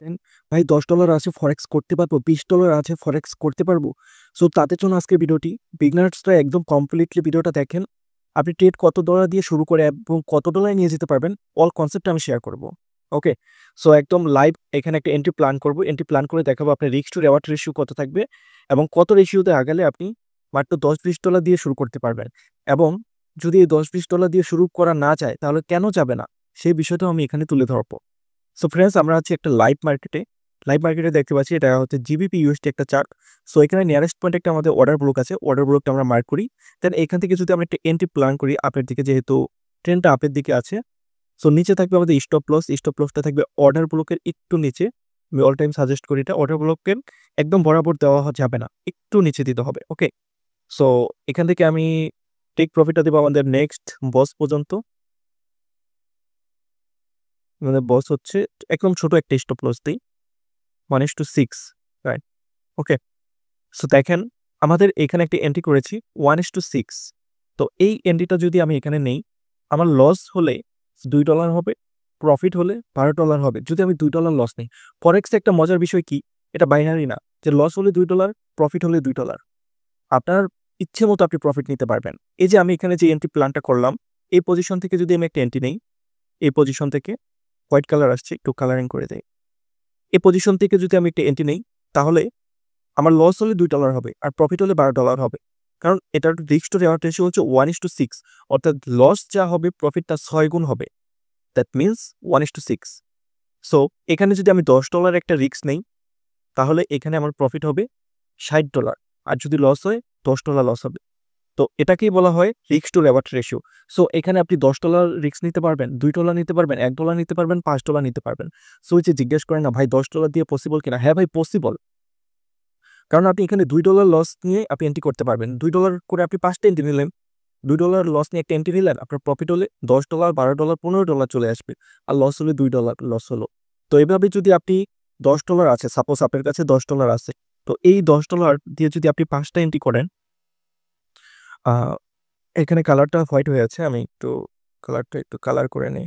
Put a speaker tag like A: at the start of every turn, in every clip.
A: দেন ভাই $10 আছে ফরেক্স করতে পারবো, $20 আছে ফরেক্স করতে পারবো। সো তাদের জন্য আজকের ভিডিওটি। বিগনার্সরা একদম কমপ্লিটলি ভিডিওটা দেখেন। আপনি ট্রেড কত ডলার দিয়ে শুরু করে এবং কত ডলার নিয়ে যেতে পারবেন, অল কনসেপ্ট আমি শেয়ার করব। ওকে, সো একদম লাইভ এখানে একটা এন্ট্রি প্ল্যান করব। এন্ট্রি প্ল্যান করে দেখাবো আপনার রিস্ক টু রেওয়ার্ড রেশিও কত থাকবে এবং কত রেশিওতে আগালে আপনি মাত্র $10-20 দিয়ে শুরু করতে পারবেন। এবং যদি এই $10-20 দিয়ে শুরু করা না যায় তাহলে কেন যাবে না, সেই বিষয়টাও আমি এখানে তুলে ধরবো। সো ফ্রেন্ডস, আমরা আছি একটা লাইভ মার্কেটে দেখতে পাচ্ছি এটা হচ্ছে জিবিপি ইউএসডি একটা চার্ট। সো এখানে নিয়ারেস্ট পয়েন্ট একটা আমাদের অর্ডার ব্লক আছে, অর্ডার ব্লকটা আমরা মার্ক করি। দেন এখান থেকে যদি আমরা একটা এন্ট্রি প্ল্যান করি আপের দিকে, যেহেতু ট্রেনটা আপের দিকে আছে, সো নিচে থাকবে আমাদের স্টপ লসটা থাকবে অর্ডার ব্লকের একটু নিচে। আমি অল টাইম সাজেস্ট করি এটা অর্ডার ব্লকের একদম বরাবর দেওয়া যাবে না, একটু নিচে দিতে হবে। ওকে, সো এখান থেকে আমি টেক প্রফিটটা দেবো আমাদের নেক্সট বস পর্যন্ত। আমাদের বস হচ্ছে একদম ছোট একটা স্টপ লস দিই, 1:6, রাইট? ওকে, সো দেখেন আমাদের এখানে একটা এন্ট্রি করেছি 1:6। তো এই এন্ট্রিটা যদি আমি এখানে নেই, আমার লস হলে $2 হবে, প্রফিট হলে $12 হবে যদি আমি $2 লস নেই। ফরেক্সে একটা মজার বিষয় কি, এটা বাইনারি না যে লস হলে $2, প্রফিট হলে $2। আপনার ইচ্ছে মতো আপনি প্রফিট নিতে পারবেন। এই যে আমি এখানে যে এন্ট্রি প্ল্যানটা করলাম, এই পজিশন থেকে যদি আমি একটা এন্ট্রি নেই, এই পজিশন থেকে হোয়াইট কালার আসছে, একটু কালারিং করে দেয়। এই পজিশন থেকে যদি আমি একটা এন্ট্রি নেই, তাহলে আমার লস হলে $2 হবে আর প্রফিট হলে $12 হবে। কারণ এটার রিস্ক টু রেওয়ার্ড রেশিও হচ্ছে 1:6, অর্থাৎ লস যা হবে প্রফিট তার 6 গুণ হবে। That means 1:6। সো এখানে যদি আমি $10 একটা রিস্ক নেই, তাহলে এখানে আমার প্রফিট হবে $60, আর যদি লস হয় $10 লস হবে। তো এটাকেই বলা হয় risk two reward ratio. So এখানে আপনি $10 রিস্ক নিতে পারবেন, $2 নিতে পারবেন, $1 নিতে পারবেন, $5 নিতে পারবেন। সো ওই যে জিজ্ঞেস করেন না ভাই $10 দিয়ে পসিবল কিনা, হ্যাঁ ভাই পসিবল। কারণ আপনি এখানে $2 লস নিয়ে আপনি এন্ট্রি করতে পারবেন। $2 করে আপনি 5টা এন্ট্রি নিলেন, $2 লস নিয়ে একটা এন্ট্রি নিলেন, আপনার প্রফিট হলে $10, $12, $15 চলে আসবে। আর লস হলে $2 লস হলো। তো এভাবে যদি আপনি $10 আছে, সাপোজ আপনার কাছে $10 আছে, তো এই $10 দিয়ে যদি আপনি 5টা এন্ট্রি করেন, আহ, এখানে কালারটা হোয়াইট হয়ে আছে, আমি একটু কালারটা একটু কালার করে নিই।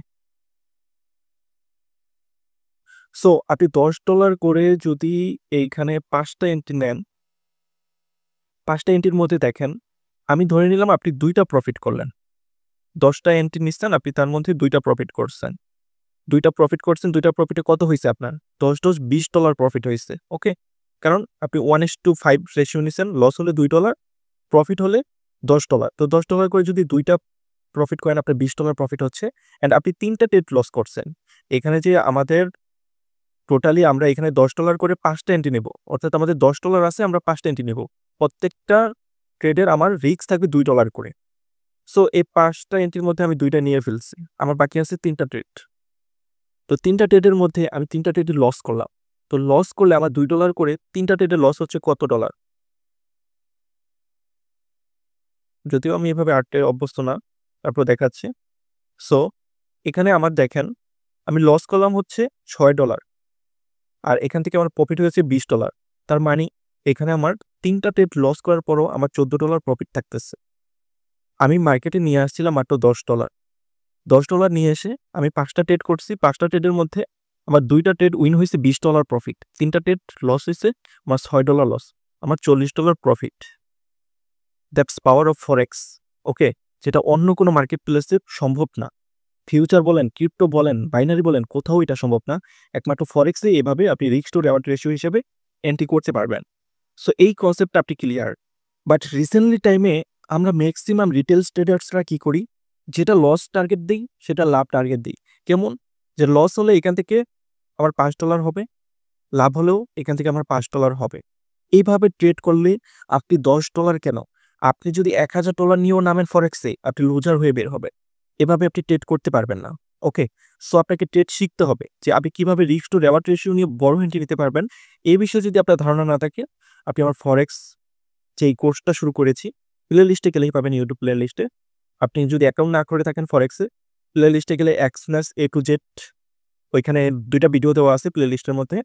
A: সো আপনি $10 করে যদি এইখানে 5টা এন্ট্রি নেন, 5টা এন্ট্রির মধ্যে দেখেন আমি ধরে নিলাম আপনি 2টা প্রফিট করলেন। 10টা এন্ট্রি নিচ্ছেন, আপনি তার মধ্যে 2টা প্রফিট করছেন। 2টা প্রফিটে কত হয়েছে আপনার? 10 $20 প্রফিট হয়েছে। ওকে, কারণ আপনি 1:5 রেশিও নিচ্ছেন, লস হলে $2, প্রফিট হলে $10। তো $10 করে যদি 2টা প্রফিট করেন আপনার $20 প্রফিট হচ্ছে। অ্যান্ড আপনি 3টা ট্রেড লস করছেন। এখানে যে আমাদের টোটালি আমরা এখানে $10 করে 5টা এন্ট্রি নেব, অর্থাৎ আমাদের $10 আছে, আমরা 5টা এন্ট্রি নেব। প্রত্যেকটা ট্রেডের আমার রিস্ক থাকবে $2 করে। সো এই 5টা এন্ট্রির মধ্যে আমি 2টা নিয়ে ফেলছি, আমার বাকি আছে 3টা ট্রেড। তো 3টা ট্রেডের মধ্যে আমি 3টা ট্রেডে লস করলাম। তো লস করলে আমার $2 করে 3টা ট্রেডে লস হচ্ছে কত ডলার? যদিও আমি এভাবে আর্টে অভ্যস্ত না, তারপর দেখাচ্ছি। সো এখানে আমার দেখেন আমি লস করলাম হচ্ছে $6, আর এখান থেকে আমার প্রফিট হয়েছে $20। তার মানে এখানে আমার 3টা ট্রেড লস করার পরও আমার $14 প্রফিট থাকতেছে। আমি মার্কেটে নিয়ে আসছিলাম মাত্র $10। $10 নিয়ে এসে আমি 5টা ট্রেড করছি, 5টা ট্রেডের মধ্যে আমার 2টা ট্রেড উইন হয়েছে $20 প্রফিট, 3টা ট্রেড লস হয়েছে আমার $6 লস, আমার $40 প্রফিট। দ্যাটস পাওয়ার অফ ফরেক্স। ওকে, যেটা অন্য কোনো মার্কেট প্লেসে সম্ভব না। ফিউচার বলেন, ক্রিপ্টো বলেন, বাইনারি বলেন, কোথাও এটা সম্ভব না। একমাত্র ফরেক্সে এভাবে আপনি রিস্ক টু রেওয়ার্ড রেশিও হিসেবে এন্ট্রি করতে পারবেন। সো এই কনসেপ্টটা আপনি ক্লিয়ার। বাট রিসেন্টলি টাইমে আমরা ম্যাক্সিমাম রিটেল ট্রেডার্সরা কি করি, যেটা লস টার্গেট দিই সেটা লাভ টার্গেট দিই। কেমন, যে লস হলে এখান থেকে আমার $5 হবে, লাভ হলেও এখান থেকে আমার $5 হবে। এইভাবে ট্রেড করলে আপনি $10 কেন, আপনি যদি $1000 নিয়েও নামেন ফরেক্সে, আপনি লুজার হয়ে বের হবে। এভাবে আপনি ট্রেড করতে পারবেন না। ওকে, সো আপনাকে ট্রেড শিখতে হবে যে আপনি কিভাবে রিস্ক টু রেওয়ার্ড রেশিও নিয়ে বড় এন্ট্রি নিতে পারবেন। এই বিষয়ে যদি আপনার ধারণা না থাকে, আপনি আমার ফরেক্স যেই কোর্সটা শুরু করেছি, প্লে লিস্টে গেলেই পাবেন, ইউটিউব প্লে লিস্টে। আপনি যদি অ্যাকাউন্ট না করে থাকেন ফরেক্সে, প্লে লিস্টে গেলে এক্সনাস এ টু জেড, ওইখানে 2টা ভিডিও দেওয়া আছে প্লে লিস্টের মধ্যে।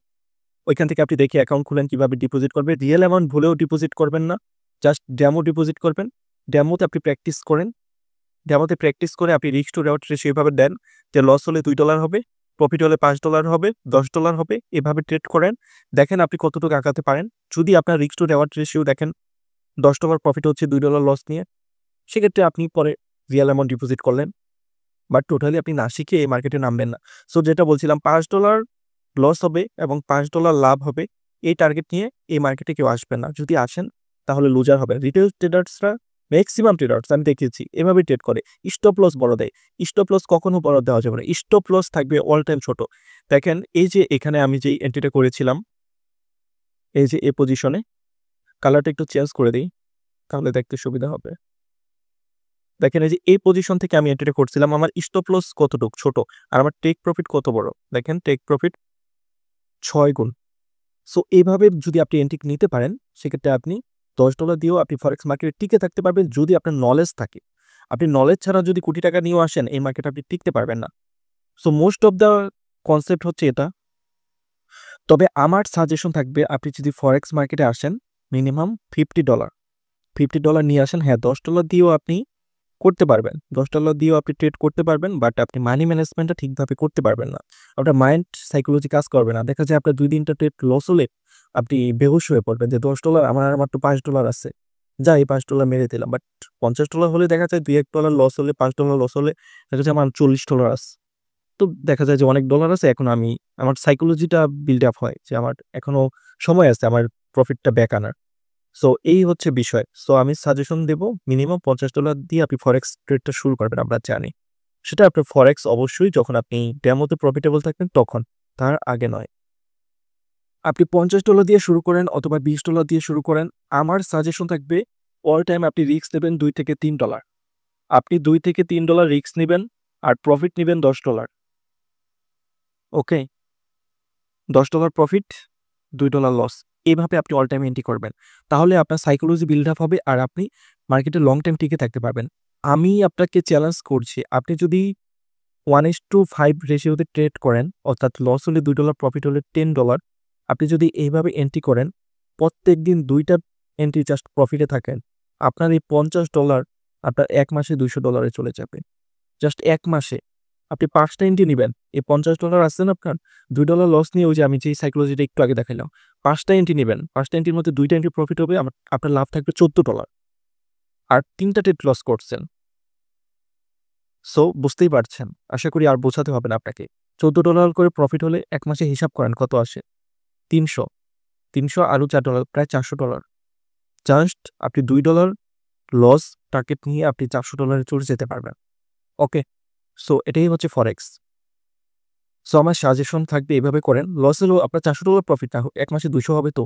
A: ওইখান থেকে আপনি দেখে অ্যাকাউন্ট খুলেন, কিভাবে ডিপোজিট করবে। রিয়েল অ্যামাউন্ট ভুলেও ডিপোজিট করবেন না, জাস্ট ডেমো ডিপোজিট করবেন। ডেমোতে আপনি প্র্যাকটিস করেন, ডেমোতে প্র্যাকটিস করে আপনি রিস্ক টু রেওয়ার্ড রেশিও এভাবে দেন যে লস হলে $2 হবে, প্রফিট হলে $5 হবে, $10 হবে, এভাবে ট্রেড করেন। দেখেন আপনি কতটুকু আগাতে পারেন। যদি আপনার রিস্ক টু রেওয়ার্ড রেশিও দেখেন $10 প্রফিট হচ্ছে $2 লস নিয়ে, সেক্ষেত্রে আপনি পরে রিয়েল অ্যামাউন্ট ডিপোজিট করলেন, বাট টোটালি আপনি না শিখে এই মার্কেটে নামবেন না। সো যেটা বলছিলাম $5 লস হবে এবং $5 লাভ হবে, এই টার্গেট নিয়ে এই মার্কেটে কেউ আসবেন না। যদি আসেন তাহলে লুজার হবে। রিটেল ট্রেডার্সরা, ম্যাক্সিমাম ট্রেডার্স আমি দেখেছি এভাবে ট্রেড করে, স্টপ লস বড় দেয়। স্টপ লস কখনো বড় দেওয়া যাবে না, স্টপ লস থাকবে অল টাইম ছোট। দেখেন এই যে এখানে আমি যে এন্ট্রিটা করেছিলাম, এই যে এই পজিশনে, কালারটা একটু চেঞ্জ করে দিই তাহলে দেখতে সুবিধা হবে। দেখেন এই যে এই পজিশন থেকে আমি এন্ট্রিটা করছিলাম, আমার স্টপ লস কতটুকু ছোট আর আমার টেক প্রফিট কত বড়। দেখেন টেক প্রফিট 6 গুণ। সো এইভাবে যদি আপনি এন্ট্রি নিতে পারেন, সেক্ষেত্রে আপনি $10 দিয়েও আপনি ফরেক্স মার্কেটে টিকে থাকতে পারবেন যদি আপনার নলেজ থাকে। আপনি নলেজ ছাড়া যদি কোটি টাকা নিয়েও আসেন, এই মার্কেটে আপনি টিকতে পারবেন না। So most of the concept হচ্ছে এটা। তবে আমার সাজেশন থাকবে, আপনি যদি ফরেক্স মার্কেটে আসেন মিনিমাম $50 নিয়ে আসেন। হ্যাঁ, $10 দিয়েও আপনি করতে পারবেন, $10 দিয়েও আপনি ট্রেড করতে পারবেন, বাট আপনি মানি ম্যানেজমেন্টটা ঠিকভাবে করতে পারবেন না। আপনার মাইন্ড সাইকোলজি কাজ করবে না। দেখা যায় আপনার 2-3টা ট্রেড লস হলে আপনি বেহুশ হয়ে পড়বেন যে $10 আমার মাত্র $5 আছে, যা এই $5 মেরে দিলাম। বাট $50 হলে দেখা যায় $2-1 লস হলে, $5 লস হলে দেখা যায় আমার $40 আছে। তো দেখা যায় যে অনেক ডলার আছে, এখন আমি আমার সাইকোলজিটা বিল্ড আপ হয় যে আমার এখনো সময় আছে আমার প্রফিটটা ব্যাক আনার। সো এই হচ্ছে বিষয়। সো আমি সাজেশন দেব, মিনিমাম $50 দিয়ে আপনি ফরেক্স ট্রেডটা শুরু করবেন। আমরা জানি সেটা আপনার ফরেক্স অবশ্যই যখন আপনি ডেমোতে প্রফিটেবল থাকবেন তখন, তার আগে নয়। আপনি $50 দিয়ে শুরু করেন অথবা $20 দিয়ে শুরু করেন, আমার সাজেশন থাকবে অল টাইম আপনি রিস্ক নেবেন $2 থেকে $3। আপনি $2 থেকে $3 রিস্ক নেবেন আর প্রফিট নেবেন $10। ওকে, $10 প্রফিট, $2 লস, এভাবে আপনি অল টাইম এন্ট্রি করবেন। তাহলে আপনার সাইকোলজি বিল্ড আপ হবে আর আপনি মার্কেটে লং টাইম টিকে থাকতে পারবেন। আমি আপনাকে চ্যালেঞ্জ করছি, আপনি যদি 1:5 রেশিওতে ট্রেড করেন, অর্থাৎ লস হলে $2, প্রফিট হলে $10, আপনি যদি এইভাবে এন্ট্রি করেন, প্রত্যেক দিন 2টা এন্ট্রি জাস্ট প্রফিটে থাকেন, আপনার এই $50 আপনার 1 মাসে $200 চলে যাবে। জাস্ট 1 মাসে আপনি 5টা এন্ট্রি নিবেন, এই $50 আছে না আপনার, $2 লস নিয়ে ওই যে আমি যে সাইকোলজিটা একটু আগে দেখাইলাম, 5টা এন্ট্রি নিবেন, 5টা এন্ট্রির মধ্যে 2টা এন্ট্রি প্রফিট হবে, আপনার লাভ থাকবে $14 আর 3টা ট্রেড লস করছেন। সো বুঝতেই পারছেন, আশা করি আর বোঝাতে হবে না আপনাকে। $14 করে প্রফিট হলে 1 মাসে হিসাব করেন কত আসে, 300, 300 আরও $4, প্রায় $400। জাস্ট আপনি $2 লস টার্গেট নিয়ে আপনি $400 চলে যেতে পারবেন। ওকে, সো এটাই হচ্ছে ফরেক্স। সো আমার সাজেশন থাকবে এভাবে করেন, লস হলেও আপনার $400 প্রফিট না হোক, 1 মাসে 200 হবে তো।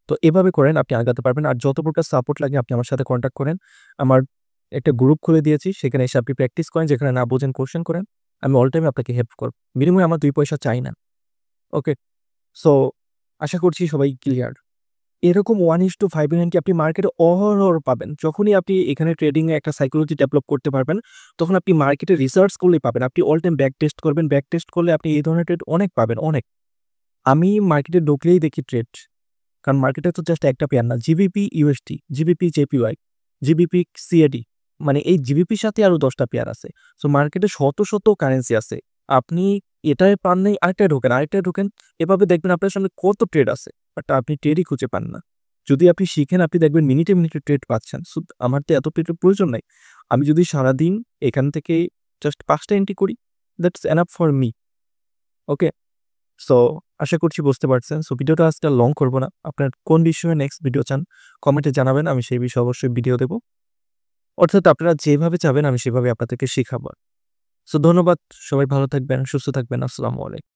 A: তো এভাবে করেন, আপনি আগাতে পারবেন। আর যত প্রকার সাপোর্ট লাগে আপনি আমার সাথে কন্ট্যাক্ট করেন। আমার একটা গ্রুপ খুলে দিয়েছি, সেখানে এসে আপনি প্র্যাকটিস করেন, যেখানে না বোঝেন কোয়েশ্চেন করেন, আমি অল টাইম আপনাকে হেল্প করব। বিনিময়ে আমার 2 পয়সা চাই না। ওকে, সো আশা করছি সবাই ক্লিয়ার। এরকম 1:5 এর আপনি মার্কেটে অহরহ পাবেন। যখনই আপনি এখানে ট্রেডিংয়ে একটা সাইকোলজি ডেভেলপ করতে পারবেন, তখন আপনি মার্কেটে রিসার্চ করলেই পাবেন। আপনি অল টাইম ব্যাক টেস্ট করবেন, ব্যাক টেস্ট করলে আপনি এই ধরনের ট্রেড অনেক পাবেন, অনেক। আমি মার্কেটে ঢুকলেই দেখি ট্রেড, কারণ মার্কেটে তো জাস্ট একটা পেয়ার না, GBP USD, GBP JPY, GBP CAD, মানে এই জিবিপির সাথে আরও 10টা পেয়ার আছে। সো মার্কেটে শত শত কারেন্সি আছে। আপনি এটাই পান নাই, আরেকটায় ঢোকেন, এভাবে দেখবেন আপনার সামনে কত ট্রেড আছে, বাট আপনি ট্রেডই খুঁজে পান না। যদি আপনি শিখেন, আপনি দেখবেন মিনিটে মিনিটে ট্রেড পাচ্ছেন। সো আমার তো এত ট্রেডের প্রয়োজন নাই। আমি যদি সারাদিন এখান থেকে জাস্ট 5টা এন্ট্রি করি, that's enough for me. Okay, so আশা করছি বুঝতে পারছেন। সো ভিডিওটা আজকে লং করব না। আপনার কোন বিষয়ে নেক্সট ভিডিও চান কমেন্টে জানাবেন, আমি সেই বিষয়ে অবশ্যই ভিডিও দেব। অর্থাৎ আপনারা যেভাবে চাবেন আমি সেভাবে আপনাদেরকে শেখাবো। সো ধন্যবাদ, সবাই ভালো থাকবেন, সুস্থ থাকবেন। আসসালামু আলাইকুম।